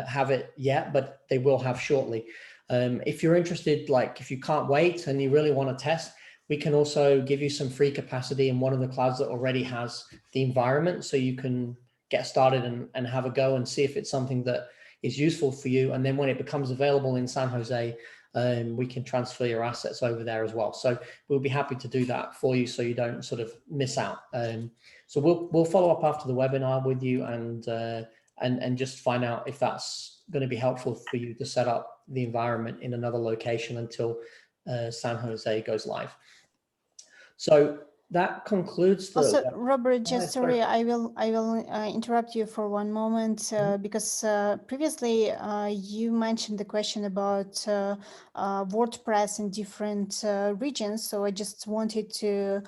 have it yet, but they will have shortly. If you're interested, like if you can't wait and you really want to test, we can also give you some free capacity in one of the clouds that already has the environment, so you can get started and have a go and see if it's something that is useful for you. And then when it becomes available in San Jose, we can transfer your assets over there as well. So we'll be happy to do that for you, so you don't sort of miss out. So we'll follow up after the webinar with you and just find out if that's going to be helpful for you to set up the environment in another location until San Jose goes live. So that concludes the. Also, Robert, just sorry, I will interrupt you for one moment because previously you mentioned the question about WordPress in different regions. So I just wanted to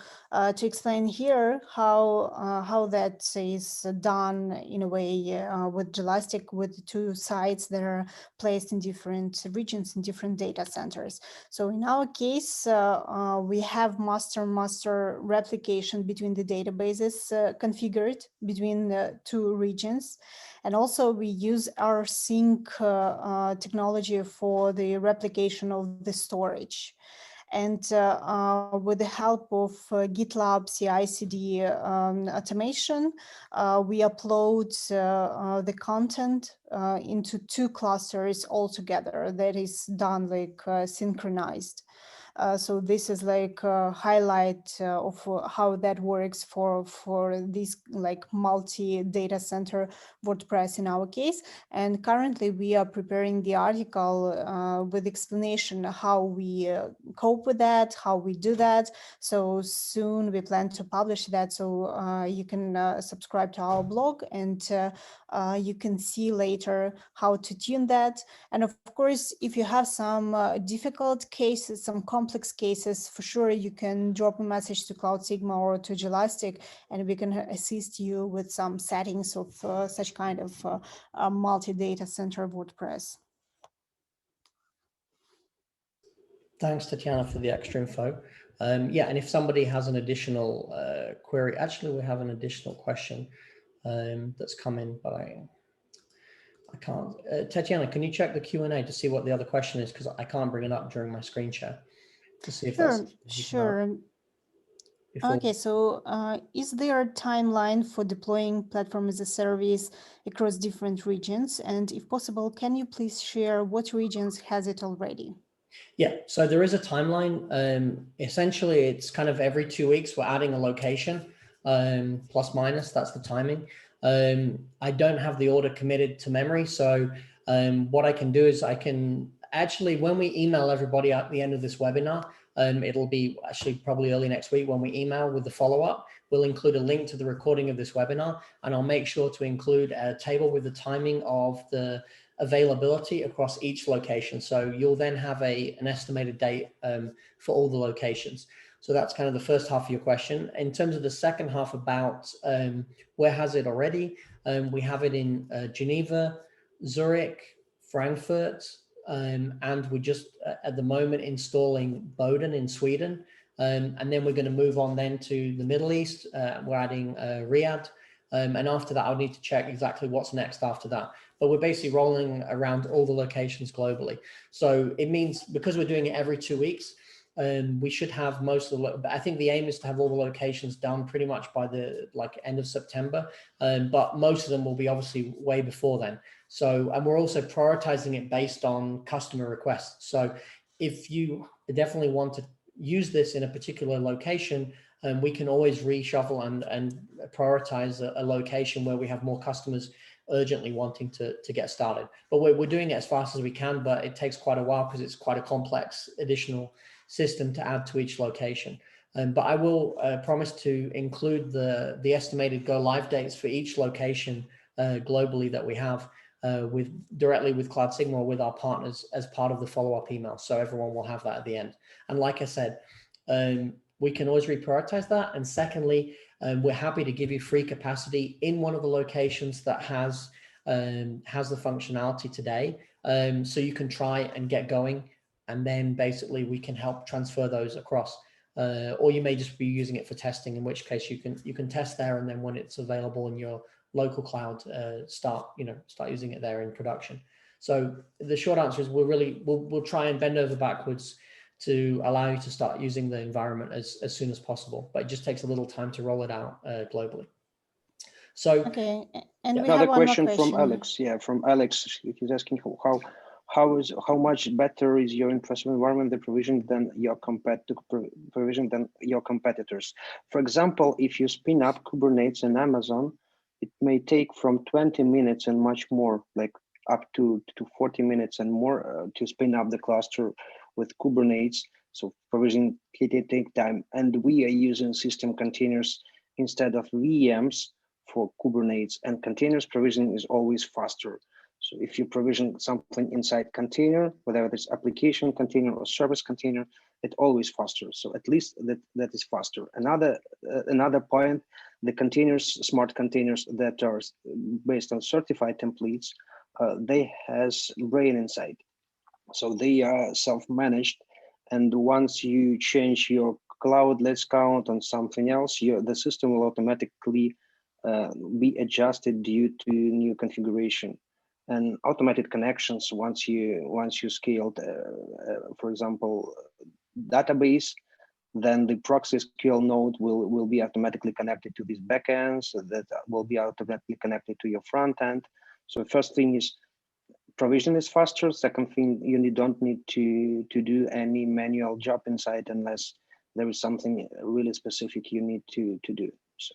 explain here how that is done in a way with Jelastic, with two sites that are placed in different regions in different data centers. So in our case, we have master replication between the databases configured between the two regions. And also we use our sync technology for the replication of the storage. And with the help of GitLab CI/CD automation, we upload the content into two clusters altogether. That is done like synchronized. So this is like a highlight of how that works for this like multi-data center WordPress in our case. And currently we are preparing the article with explanation how we cope with that, how we do that. So soon we plan to publish that. So you can subscribe to our blog, and you can see later how to tune that. And of course, if you have some difficult cases, some complex cases, for sure you can drop a message to CloudSigma or to Jelastic, and we can assist you with some settings of such kind of multi-data center WordPress. Thanks, Tatiana, for the extra info. Yeah, and if somebody has an additional query, actually we have an additional question that's come in, but I can't. Tatiana, can you check the Q&A to see what the other question is? Because I can't bring it up during my screen share to see if that's. Sure. before. Okay, so is there a timeline for deploying platform as a service across different regions? And if possible, can you please share what regions has it already? Yeah, so there is a timeline. Essentially, it's kind of every 2 weeks we're adding a location, plus minus, that's the timing. I don't have the order committed to memory. So what I can do is I can actually, when we email everybody at the end of this webinar, it'll be actually probably early next week when we email with the follow-up, we'll include a link to the recording of this webinar, and I'll make sure to include a table with the timing of the availability across each location. So you'll then have an estimated date for all the locations. So that's kind of the first half of your question. In terms of the second half about where has it already, we have it in Geneva, Zurich, Frankfurt, and we're just at the moment installing Boden in Sweden. And then we're going to move on then to the Middle East. We're adding Riyadh. And after that, I'll need to check exactly what's next after that. But we're basically rolling around all the locations globally. So it means because we're doing it every 2 weeks, we should have most of the, I think the aim is to have all the locations done pretty much by the end of September. But most of them will be obviously way before then. So, and we're also prioritizing it based on customer requests. So if you definitely want to use this in a particular location, we can always reshuffle and prioritize a location where we have more customers urgently wanting to get started. But we're doing it as fast as we can, but it takes quite a while because it's quite a complex additional system to add to each location. But I will promise to include the estimated go live dates for each location globally that we have directly with CloudSigma or with our partners as part of the follow-up email. So everyone will have that at the end. And like I said, we can always reprioritize that. And secondly, we're happy to give you free capacity in one of the locations that has the functionality today. So you can try and get going, and then basically we can help transfer those across. Or you may just be using it for testing, in which case you can test there, and then when it's available in your local cloud, start using it there in production. So the short answer is we'll try and bend over backwards to allow you to start using the environment as soon as possible, but it just takes a little time to roll it out globally. So okay, and we another have one more question from Alex. Yeah, from Alex. He's asking how much better is your infrastructure environment, the provision than your competitors. For example, if you spin up Kubernetes in Amazon, it may take from 20 minutes and much more, like up to 40 minutes and more to spin up the cluster with Kubernetes. So provision can take time, and we are using system containers instead of VMs for Kubernetes, and containers provisioning is always faster. So if you provision something inside container, whether it's application container or service container, it's always faster. So at least that is faster. Another point, the containers, smart containers that are based on certified templates, they has brain inside. So they are self-managed. And once you change your cloud, let's count on something else, the system will automatically be adjusted due to new configuration. And automated connections, once you scaled, for example, database, then the proxy SQL node will be automatically connected to these backends that will be automatically connected to your front end. So first thing is provision is faster. Second thing, you don't need to do any manual job inside unless there is something really specific you need to do. So,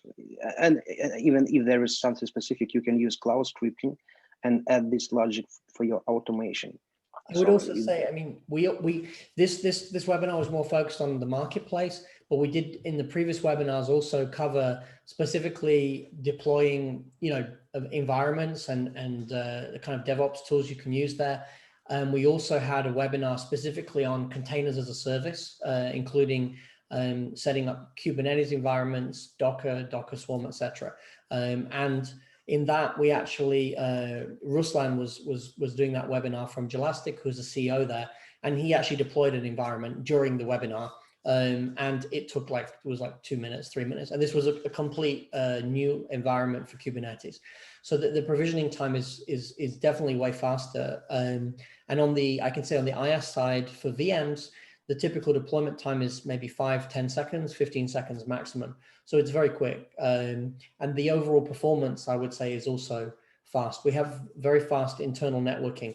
and even if there is something specific, you can use cloud scripting and add this logic for your automation. I would also say, I mean, this webinar was more focused on the marketplace, but we did in the previous webinars also cover specifically deploying, environments and the kind of DevOps tools you can use there. We also had a webinar specifically on containers as a service, including setting up Kubernetes environments, Docker Swarm, etc. And in that, we actually, Ruslan was doing that webinar from Jelastic, who's the CEO there, and he actually deployed an environment during the webinar, and it took it was 2 minutes, 3 minutes, and this was a complete new environment for Kubernetes. So the provisioning time is definitely way faster. And I can say on the IaaS side for VMs, the typical deployment time is maybe 5, 10 seconds, 15 seconds maximum. So it's very quick. And the overall performance, I would say, is also fast. We have very fast internal networking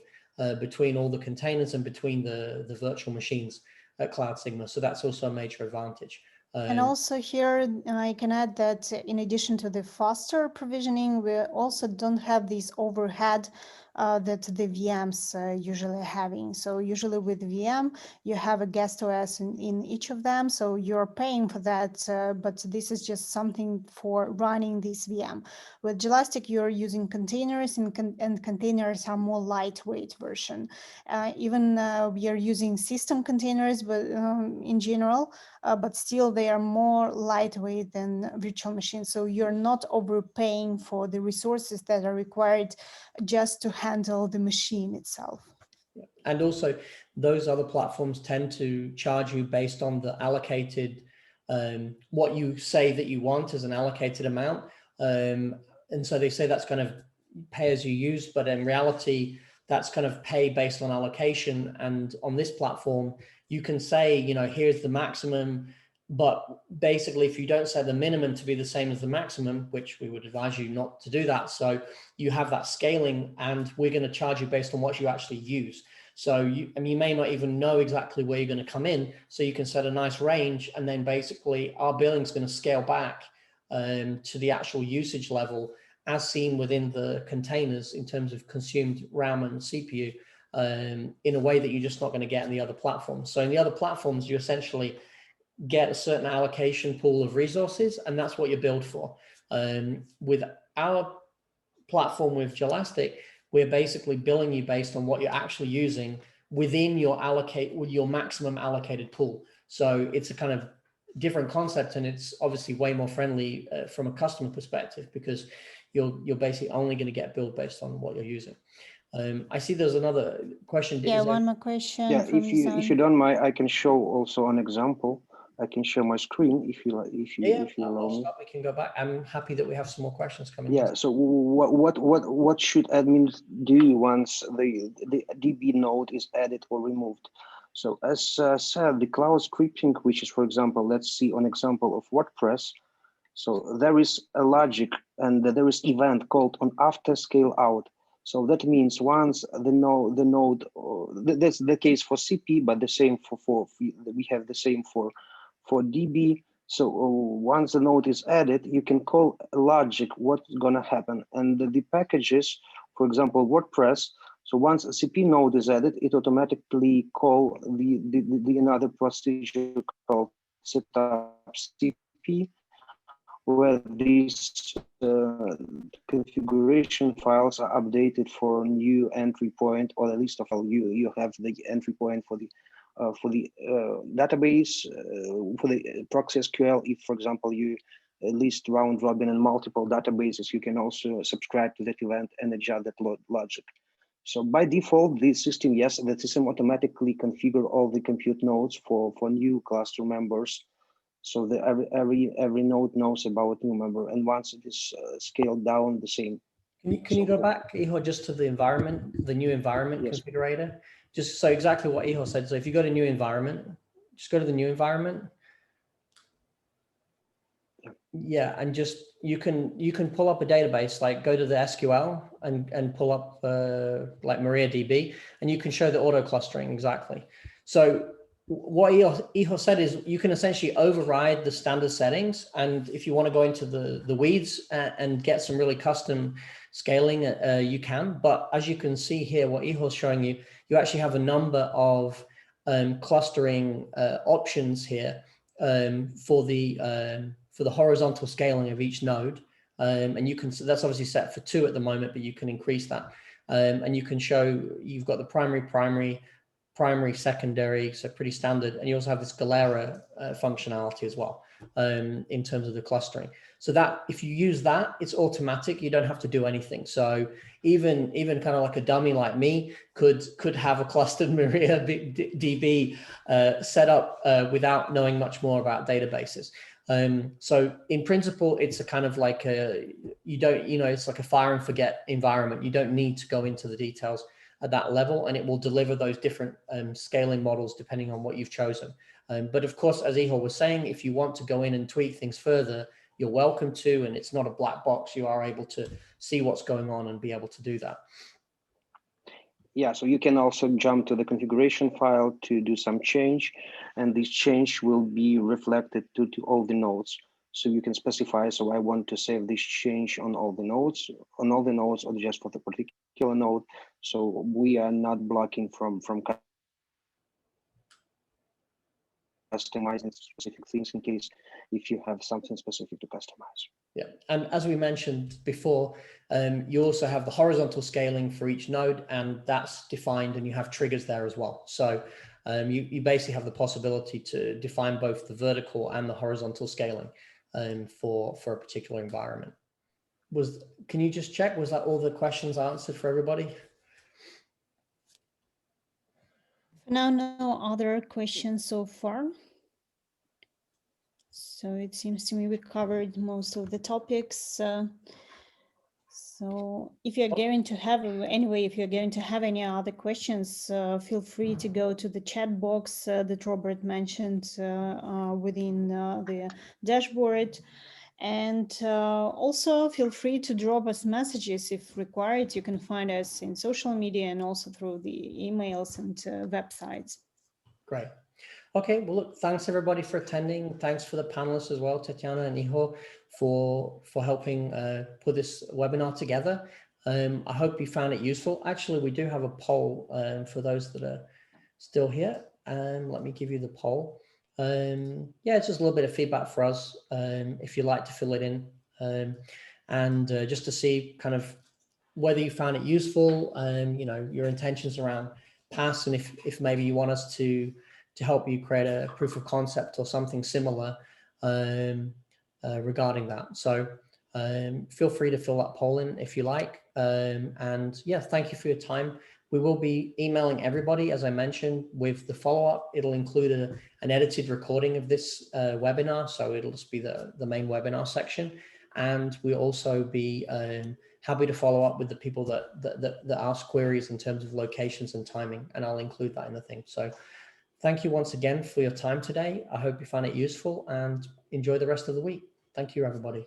between all the containers and between the virtual machines at CloudSigma. So that's also a major advantage. And also here, I can add that in addition to the faster provisioning, we also don't have this overhead that the VMs usually are having. So usually with VM, you have a guest OS in each of them. So you're paying for that, but this is just something for running this VM. With Jelastic, you're using containers, and containers are more lightweight version. Even we are using system containers, but in general, but still they are more lightweight than virtual machines. So you're not overpaying for the resources that are required just to handle the machine itself. And also those other platforms tend to charge you based on the allocated, what you say that you want as an allocated amount. And so they say that's kind of pay as you use, but in reality, that's kind of pay based on allocation. And on this platform, you can say, you know, here's the maximum, but basically if you don't set the minimum to be the same as the maximum, which we would advise you not to do that. So you have that scaling, and we're going to charge you based on what you actually use. So you may not even know exactly where you're going to come in. So you can set a nice range, and then basically our billing is going to scale back to the actual usage level as seen within the containers in terms of consumed RAM and CPU in a way that you're just not going to get in the other platforms. So in the other platforms, you essentially get a certain allocation pool of resources, and that's what you're billed for. With our platform with Jelastic, we're basically billing you based on what you're actually using within your maximum allocated pool. So it's a kind of different concept, and it's obviously way more friendly from a customer perspective, because you're basically only going to get billed based on what you're using. I see there's another question. Yeah, one more question. Yeah, if you don't mind, I can show also an example. I can share my screen if you allow me. We can go back. I'm happy that we have some more questions coming. Yeah. So what should admins do once the DB node is added or removed? So as said, the cloud scripting, which is, for example, let's see an example of WordPress. So there is a logic and there is event called on after scale out. So that means once the node, that's the case for CP, but the same we have the same for DB. So once the node is added, you can call a logic what's gonna happen. And the packages, for example, WordPress. So once a CP node is added, it automatically call the another procedure called setup CP, where these configuration files are updated for new entry point, or at least of all you have the entry point for the database, for the proxy SQL. If, for example, you list round robin in multiple databases, you can also subscribe to that event and adjust that logic. So by default, the system automatically configure all the compute nodes for new cluster members. So that every node knows about new member, and once it is scaled down, the same. Can you go back, Ihor, just to the environment, the new environment configurator? Just so exactly what Ihor said. So if you go to new environment, just go to the new environment. Yeah, and just you can pull up a database, like go to the SQL and pull up like MariaDB, and you can show the auto clustering exactly. So what Ihor said is you can essentially override the standard settings, and if you want to go into the weeds and get some really custom scaling, you can. But as you can see here, what Ihor's showing you, you actually have a number of clustering options here for the horizontal scaling of each node, and you can. So that's obviously set for 2 at the moment, but you can increase that, and you can show you've got the primary, secondary, so pretty standard. And you also have this Galera functionality as well in terms of the clustering. So that if you use that, it's automatic. You don't have to do anything. So even kind of like a dummy like me could have a clustered MariaDB set up without knowing much more about databases. So in principle, it's a kind of like it's like a fire and forget environment. You don't need to go into the details at that level, and it will deliver those different scaling models depending on what you've chosen. But of course, as Ihor was saying, if you want to go in and tweak things further, you're welcome to, and it's not a black box. You are able to see what's going on and be able to do that. Yeah, so you can also jump to the configuration file to do some change, and this change will be reflected to all the nodes. So you can specify, so I want to save this change on all the nodes, or just for the particular node. So we are not blocking from customizing specific things in case if you have something specific to customize. Yeah, and as we mentioned before, you also have the horizontal scaling for each node, and that's defined, and you have triggers there as well. So you basically have the possibility to define both the vertical and the horizontal scaling for a particular environment. Can you just check, was that all the questions answered for everybody? For now, no other questions so far. So it seems to me we covered most of the topics. So if you're going to have, if you're going to have any other questions, feel free to go to the chat box that Robert mentioned within the dashboard. And also feel free to drop us messages if required. You can find us in social media and also through the emails and websites. Great. Okay, well, look, thanks everybody for attending. Thanks for the panelists as well, Tatiana and Ihor, for helping put this webinar together. I hope you found it useful. Actually, we do have a poll for those that are still here. Let me give you the poll. Yeah, it's just a little bit of feedback for us if you'd like to fill it in, and just to see kind of whether you found it useful, you know, your intentions around PaaS, and if maybe you want us to help you create a proof of concept or something similar regarding that. So feel free to fill that poll in if you like. And yeah, thank you for your time. We will be emailing everybody, as I mentioned, with the follow-up. It'll include an edited recording of this webinar, so it'll just be the main webinar section. And we'll also be happy to follow up with the people that ask queries in terms of locations and timing, and I'll include that in the thing. So thank you once again for your time today. I hope you found it useful and enjoy the rest of the week. Thank you, everybody.